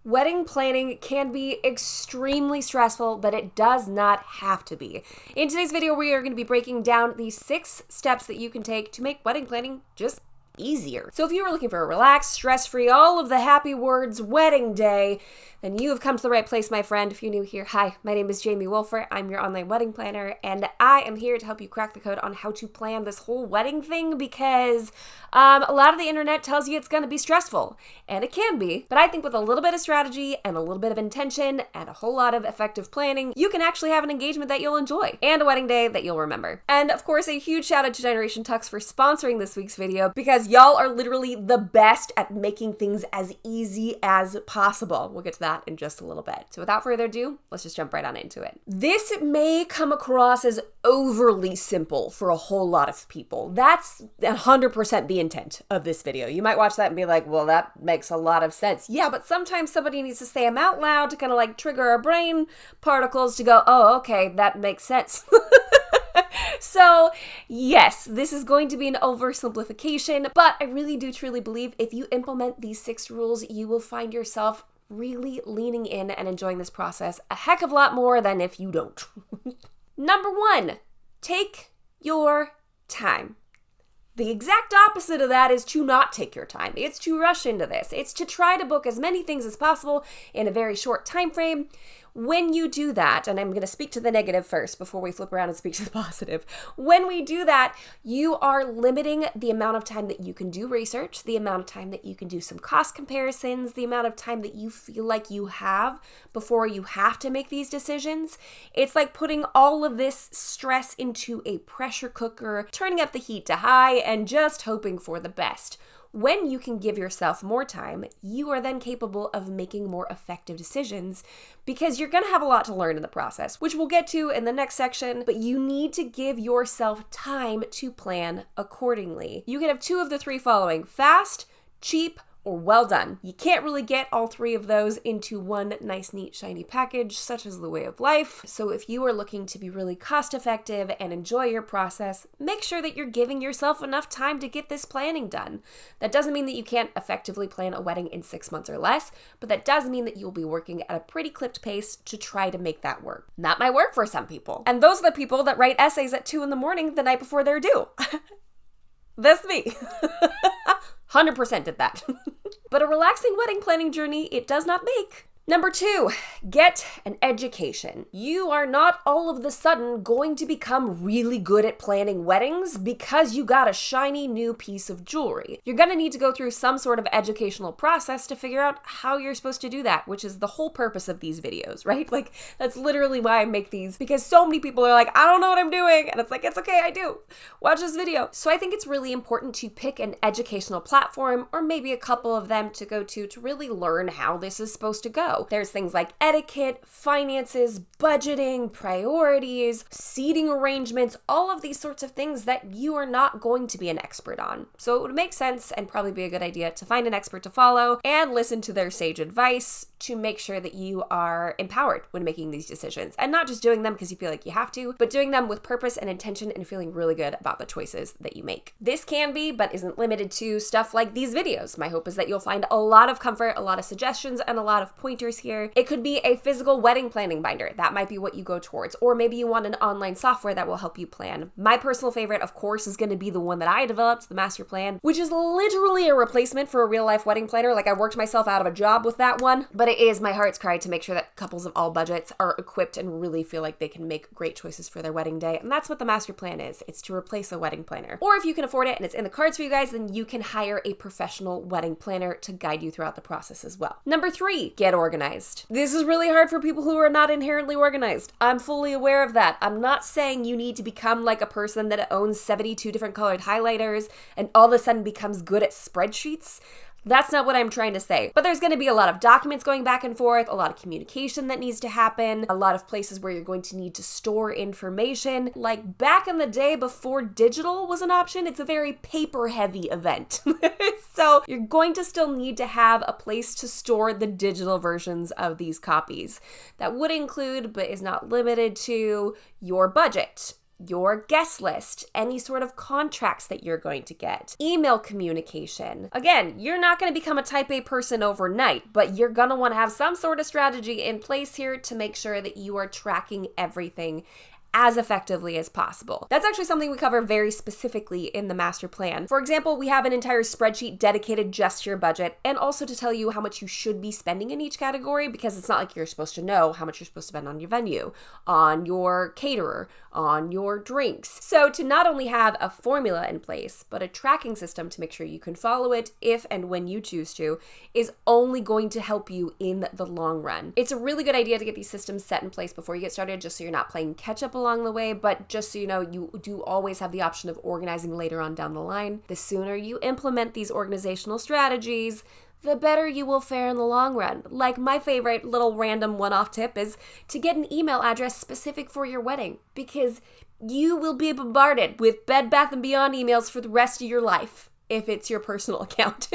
Wedding planning can be extremely stressful, but it does not have to be. In today's video, we are going to be breaking down the 6 steps that you can take to make wedding planning just easier. So if you were looking for a relaxed, stress-free, all of the happy words wedding day, then you have come to the right place, my friend. If you're new here, hi, my name is Jamie Wolfer. I'm your online wedding planner, and I am here to help you crack the code on how to plan this whole wedding thing because a lot of the internet tells you it's going to be stressful, and it can be, but I think with a little bit of strategy and a little bit of intention and a whole lot of effective planning, you can actually have an engagement that you'll enjoy and a wedding day that you'll remember. And of course, a huge shout out to Generation Tux for sponsoring this week's video because y'all are literally the best at making things as easy as possible. We'll get to that in just a little bit. So without further ado, let's just jump right on into it. This may come across as overly simple for a whole lot of people. That's 100% the intent of this video. You might watch that and be like, well, that makes a lot of sense. Yeah, but sometimes somebody needs to say them out loud to kind of like trigger our brain particles to go, oh, okay, that makes sense. So yes, this is going to be an oversimplification, but I really do truly believe if you implement these 6 rules, you will find yourself really leaning in and enjoying this process a heck of a lot more than if you don't. Number 1, take your time. The exact opposite of that is to not take your time. It's to rush into this. It's to try to book as many things as possible in a very short time frame. When you do that, and I'm going to speak to the negative first before we flip around and speak to the positive. When we do that, you are limiting the amount of time that you can do research, the amount of time that you can do some cost comparisons, the amount of time that you feel like you have before you have to make these decisions. It's like putting all of this stress into a pressure cooker, turning up the heat to high, and just hoping for the best. When you can give yourself more time, you are then capable of making more effective decisions because you're going to have a lot to learn in the process, which we'll get to in the next section, but you need to give yourself time to plan accordingly. You can have 2 of the 3 following: fast, cheap, or well done. You can't really get all 3 of those into one nice, neat, shiny package, such as the way of life. So if you are looking to be really cost effective and enjoy your process, make sure that you're giving yourself enough time to get this planning done. That doesn't mean that you can't effectively plan a wedding in 6 months or less, but that does mean that you'll be working at a pretty clipped pace to try to make that work. That might work for some people. And those are the people that write essays at 2 a.m. the night before they're due. That's me. 100% did that. But a relaxing wedding planning journey, it does not make. Number 2, get an education. You are not all of the sudden going to become really good at planning weddings because you got a shiny new piece of jewelry. You're going to need to go through some sort of educational process to figure out how you're supposed to do that, which is the whole purpose of these videos, right? Like, that's literally why I make these, because so many people are like, I don't know what I'm doing. And it's like, it's okay, I do. Watch this video. So I think it's really important to pick an educational platform or maybe a couple of them to go to really learn how this is supposed to go. There's things like etiquette, finances, budgeting, priorities, seating arrangements, all of these sorts of things that you are not going to be an expert on. So it would make sense and probably be a good idea to find an expert to follow and listen to their sage advice to make sure that you are empowered when making these decisions and not just doing them because you feel like you have to, but doing them with purpose and intention and feeling really good about the choices that you make. This can be, but isn't limited to, stuff like these videos. My hope is that you'll find a lot of comfort, a lot of suggestions, and a lot of pointers here. It could be a physical wedding planning binder. That might be what you go towards. Or maybe you want an online software that will help you plan. My personal favorite, of course, is going to be the one that I developed, the Master Plan, which is literally a replacement for a real life wedding planner. Like, I worked myself out of a job with that one, but it is my heart's cry to make sure that couples of all budgets are equipped and really feel like they can make great choices for their wedding day. And that's what the Master Plan is. It's to replace a wedding planner. Or if you can afford it and it's in the cards for you guys, then you can hire a professional wedding planner to guide you throughout the process as well. Number 3, get organized. This is really hard for people who are not inherently organized. I'm fully aware of that. I'm not saying you need to become like a person that owns 72 different colored highlighters and all of a sudden becomes good at spreadsheets. That's not what I'm trying to say. But there's going to be a lot of documents going back and forth, a lot of communication that needs to happen, a lot of places where you're going to need to store information. Like back in the day before digital was an option, it's a very paper-heavy event. So you're going to still need to have a place to store the digital versions of these copies. That would include, but is not limited to, your budget, your guest list, any sort of contracts that you're going to get, email communication. Again, you're not going to become a type A person overnight, but you're going to want to have some sort of strategy in place here to make sure that you are tracking everything as effectively as possible. That's actually something we cover very specifically in the master plan. For example, we have an entire spreadsheet dedicated just to your budget and also to tell you how much you should be spending in each category, because it's not like you're supposed to know how much you're supposed to spend on your venue, on your caterer, on your drinks. So to not only have a formula in place, but a tracking system to make sure you can follow it if and when you choose to, is only going to help you in the long run. It's a really good idea to get these systems set in place before you get started, just so you're not playing catch up along the way, but just so you know, you do always have the option of organizing later on down the line. The sooner you implement these organizational strategies, the better you will fare in the long run. Like, my favorite little random one-off tip is to get an email address specific for your wedding, because you will be bombarded with Bed Bath & Beyond emails for the rest of your life if it's your personal account.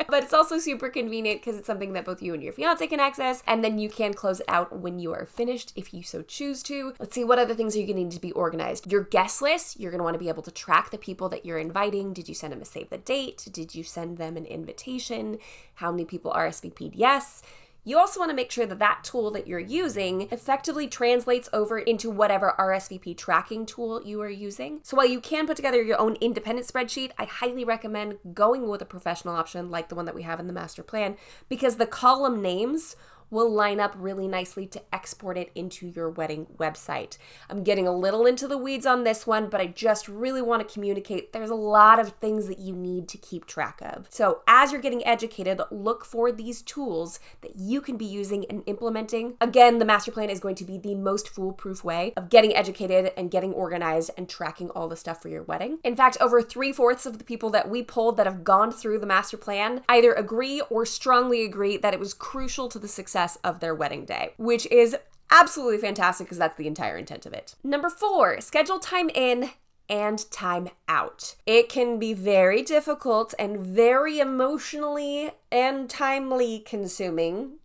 But it's also super convenient because it's something that both you and your fiance can access, and then you can close it out when you are finished if you so choose to. Let's see, what other things are you going to need to be organized? Your guest list, you're going to want to be able to track the people that you're inviting. Did you send them a save the date? Did you send them an invitation? How many people RSVP'd yes? You also want to make sure that that tool that you're using effectively translates over into whatever RSVP tracking tool you are using. So while you can put together your own independent spreadsheet, I highly recommend going with a professional option like the one that we have in the master plan, because the column names will line up really nicely to export it into your wedding website. I'm getting a little into the weeds on this one, but I just really want to communicate there's a lot of things that you need to keep track of. So as you're getting educated, look for these tools that you can be using and implementing. Again, the master plan is going to be the most foolproof way of getting educated and getting organized and tracking all the stuff for your wedding. In fact, over 3/4 of the people that we polled that have gone through the master plan either agree or strongly agree that it was crucial to the success of their wedding day, which is absolutely fantastic because that's the entire intent of it. Number 4, schedule time in and time out. It can be very difficult and very emotionally and timely consuming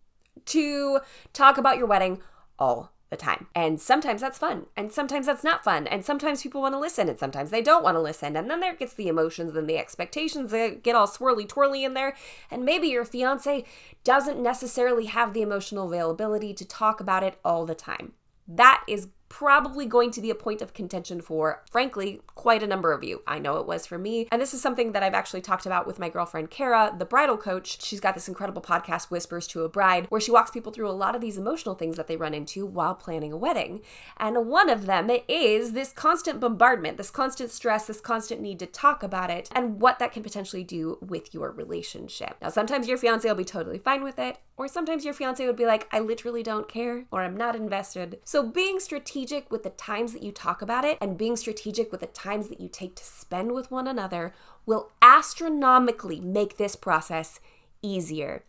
to talk about your wedding all the time. And sometimes that's fun, and sometimes that's not fun, and sometimes people want to listen, and sometimes they don't want to listen, and then there gets the emotions and the expectations that get all swirly-twirly in there, and maybe your fiance doesn't necessarily have the emotional availability to talk about it all the time. That is probably going to be a point of contention for, frankly, quite a number of you. I know it was for me. And this is something that I've actually talked about with my girlfriend, Kara, the bridal coach. She's got this incredible podcast, Whispers to a Bride, where she walks people through a lot of these emotional things that they run into while planning a wedding. And one of them is this constant bombardment, this constant stress, this constant need to talk about it, and what that can potentially do with your relationship. Now, sometimes your fiance will be totally fine with it, or sometimes your fiance would be like, I literally don't care, or I'm not invested. So being strategic with the times that you talk about it and being strategic with the times that you take to spend with one another will astronomically make this process easier.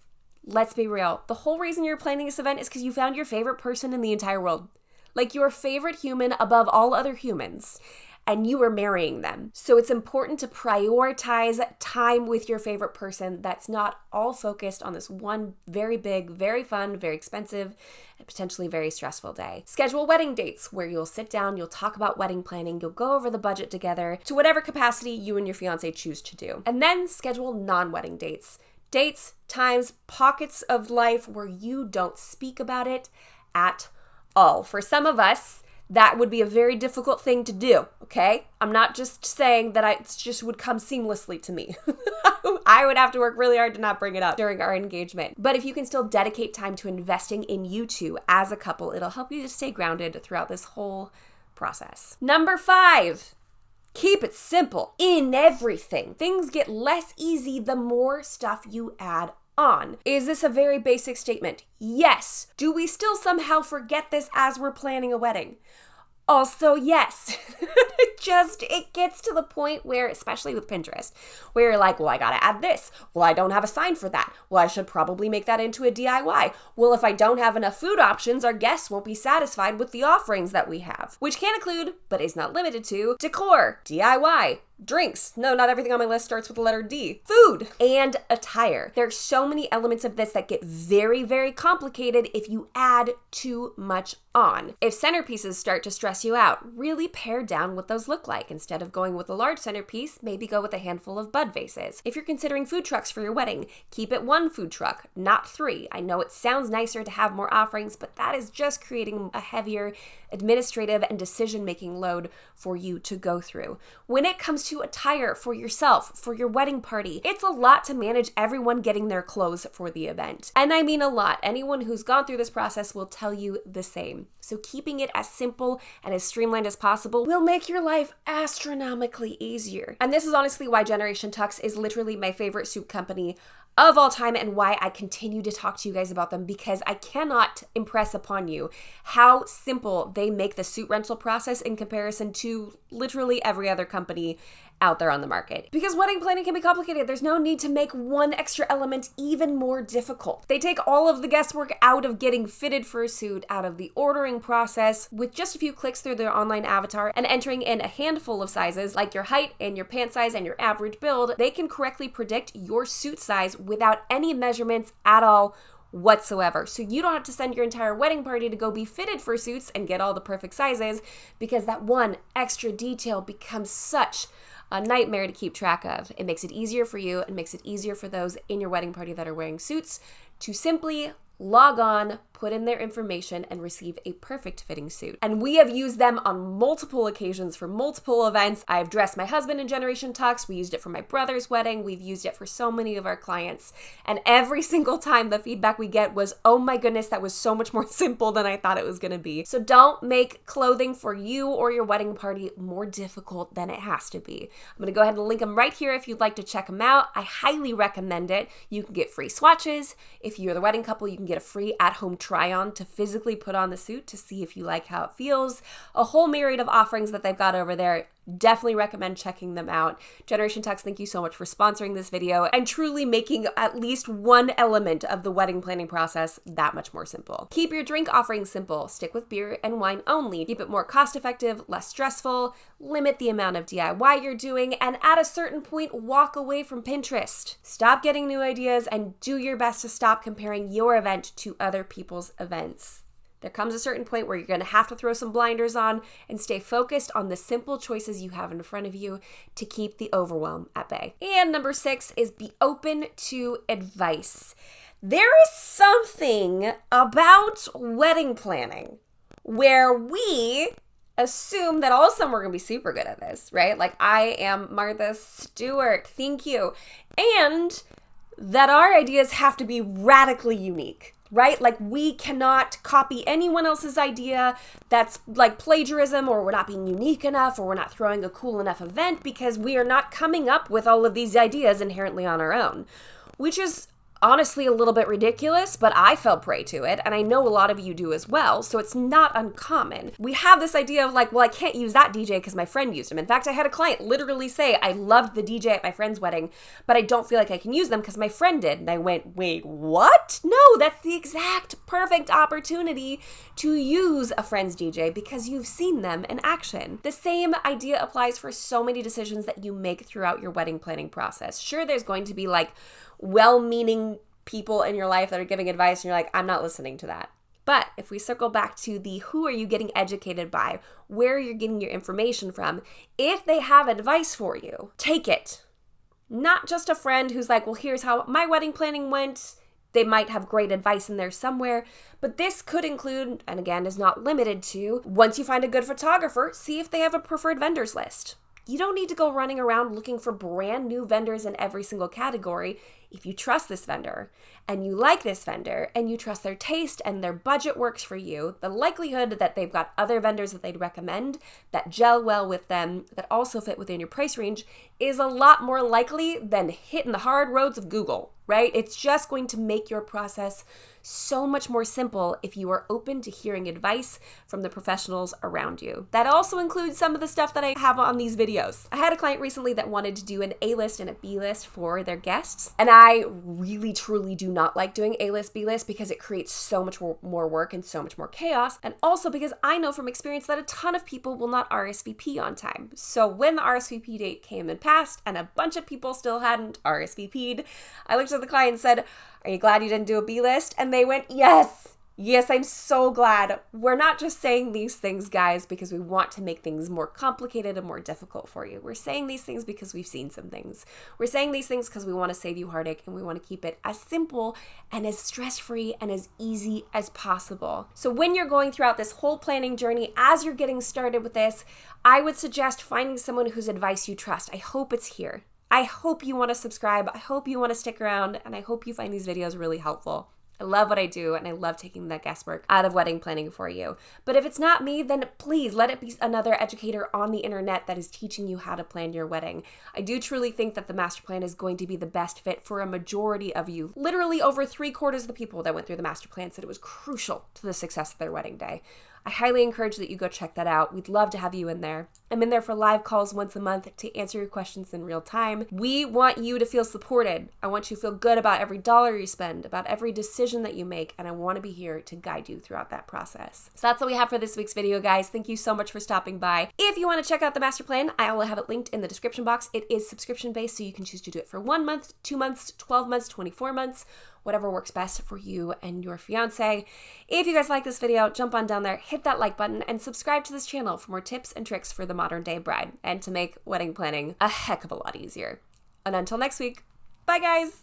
Let's be real. The whole reason you're planning this event is because you found your favorite person in the entire world. Like your favorite human above all other humans. And you are marrying them. So it's important to prioritize time with your favorite person that's not all focused on this one very big, very fun, very expensive, and potentially very stressful day. Schedule wedding dates where you'll sit down, you'll talk about wedding planning, you'll go over the budget together to whatever capacity you and your fiance choose to do. And then schedule non-wedding dates. Dates, times, pockets of life where you don't speak about it at all. For some of us, that would be a very difficult thing to do, okay? I'm not just saying that it just would come seamlessly to me. I would have to work really hard to not bring it up during our engagement. But if you can still dedicate time to investing in you two as a couple, it'll help you to stay grounded throughout this whole process. Number 5, keep it simple in everything. Things get less easy the more stuff you add on. Is this a very basic statement? Yes. Do we still somehow forget this as we're planning a wedding? Also, yes. It gets to the point where, especially with Pinterest, where you're like, well, I gotta add this. Well, I don't have a sign for that. Well, I should probably make that into a DIY. Well, if I don't have enough food options, our guests won't be satisfied with the offerings that we have, which can include, but is not limited to, decor, DIY, Drinks. No, not everything on my list starts with the letter D. Food and attire. There's so many elements of this that get very, very complicated if you add too much on. If centerpieces start to stress you out, really pare down what those look like. Instead of going with a large centerpiece, maybe go with a handful of bud vases. If you're considering food trucks for your wedding, keep it 1 food truck, not 3. I know it sounds nicer to have more offerings, but that is just creating a heavier administrative and decision-making load for you to go through. When it comes to attire for yourself, for your wedding party, it's a lot to manage everyone getting their clothes for the event. And I mean a lot. Anyone who's gone through this process will tell you the same. So keeping it as simple and as streamlined as possible will make your life astronomically easier. And this is honestly why Generation Tux is literally my favorite suit company of all time and why I continue to talk to you guys about them, because I cannot impress upon you how simple they make the suit rental process in comparison to literally every other company out there on the market. Because wedding planning can be complicated. There's no need to make one extra element even more difficult. They take all of the guesswork out of getting fitted for a suit, out of the ordering process, with just a few clicks through their online avatar and entering in a handful of sizes like your height and your pant size and your average build. They can correctly predict your suit size without any measurements at all whatsoever. So you don't have to send your entire wedding party to go be fitted for suits and get all the perfect sizes, because that one extra detail becomes such a nightmare to keep track of. It makes it easier for you and makes it easier for those in your wedding party that are wearing suits to simply log on, put in their information, and receive a perfect fitting suit. And we have used them on multiple occasions for multiple events. I've dressed my husband in Generation Tux. We used it for my brother's wedding. We've used it for so many of our clients. And every single time the feedback we get was, oh my goodness, that was so much more simple than I thought it was gonna be. So don't make clothing for you or your wedding party more difficult than it has to be. I'm gonna go ahead and link them right here if you'd like to check them out. I highly recommend it. You can get free swatches. If you're the wedding couple, you can get a free at-home try-on to physically put on the suit to see if you like how it feels. A whole myriad of offerings that they've got over there. Definitely recommend checking them out. Generation Tux, thank you so much for sponsoring this video and truly making at least one element of the wedding planning process that much more simple. Keep your drink offerings simple. Stick with beer and wine only. Keep it more cost-effective, less stressful, limit the amount of DIY you're doing, and at a certain point, walk away from Pinterest. Stop getting new ideas and do your best to stop comparing your event to other people's events. There comes a certain point where you're going to have to throw some blinders on and stay focused on the simple choices you have in front of you to keep the overwhelm at bay. And number 6 is be open to advice. There is something about wedding planning where we assume that all of a sudden we're going to be super good at this, right? Like, I am Martha Stewart, thank you. And that our ideas have to be radically unique. Right? Like, we cannot copy anyone else's idea. That's like plagiarism, or we're not being unique enough, or we're not throwing a cool enough event because we are not coming up with all of these ideas inherently on our own, which is honestly a little bit ridiculous, but I fell prey to it, and I know a lot of you do as well, so it's not uncommon. We have this idea of like, well, I can't use that DJ because my friend used him. In fact, I had a client literally say, I loved the DJ at my friend's wedding, but I don't feel like I can use them because my friend did. And I went, wait, what? No, that's the exact perfect opportunity to use a friend's DJ because you've seen them in action. The same idea applies for so many decisions that you make throughout your wedding planning process. Sure, there's going to be like well-meaning people in your life that are giving advice and you're like, I'm not listening to that. But if we circle back to the who are you getting educated by, where you're getting your information from, if they have advice for you, take it. Not just a friend who's like, well, here's how my wedding planning went. They might have great advice in there somewhere, but this could include, and again is not limited to, once you find a good photographer, see if they have a preferred vendors list. You don't need to go running around looking for brand new vendors in every single category. If you trust this vendor and you like this vendor and you trust their taste and their budget works for you, the likelihood that they've got other vendors that they'd recommend that gel well with them, that also fit within your price range, is a lot more likely than hitting the hard roads of Google, right? It's just going to make your process so much more simple if you are open to hearing advice from the professionals around you. That also includes some of the stuff that I have on these videos. I had a client recently that wanted to do an A list and a B list for their guests, and I really, truly do not like doing A-list, B-list because it creates so much more work and so much more chaos. And also because I know from experience that a ton of people will not RSVP on time. So when the RSVP date came and passed and a bunch of people still hadn't RSVP'd, I looked at the client and said, "Are you glad you didn't do a B-list?" And they went, "Yes. Yes, I'm so glad." We're not just saying these things, guys, because we want to make things more complicated and more difficult for you. We're saying these things because we've seen some things. We're saying these things because we want to save you heartache and we want to keep it as simple and as stress-free and as easy as possible. So when you're going throughout this whole planning journey, as you're getting started with this, I would suggest finding someone whose advice you trust. I hope it's here. I hope you want to subscribe. I hope you want to stick around, and I hope you find these videos really helpful. I love what I do, and I love taking that guesswork out of wedding planning for you. But if it's not me, then please let it be another educator on the internet that is teaching you how to plan your wedding. I do truly think that the master plan is going to be the best fit for a majority of you. Literally over 3/4 of the people that went through the master plan said it was crucial to the success of their wedding day. I highly encourage that you go check that out. We'd love to have you in there. I'm in there for live calls once a month to answer your questions in real time. We want you to feel supported. I want you to feel good about every dollar you spend, about every decision that you make, and I want to be here to guide you throughout that process. So that's all we have for this week's video, guys. Thank you so much for stopping by. If you want to check out the master plan, I will have it linked in the description box. It is subscription-based, so you can choose to do it for 1 month, 2 months, 12 months, 24 months, whatever works best for you and your fiance. If you guys like this video, jump on down there, hit that like button, and subscribe to this channel for more tips and tricks for the modern day bride and to make wedding planning a heck of a lot easier. And until next week, bye guys!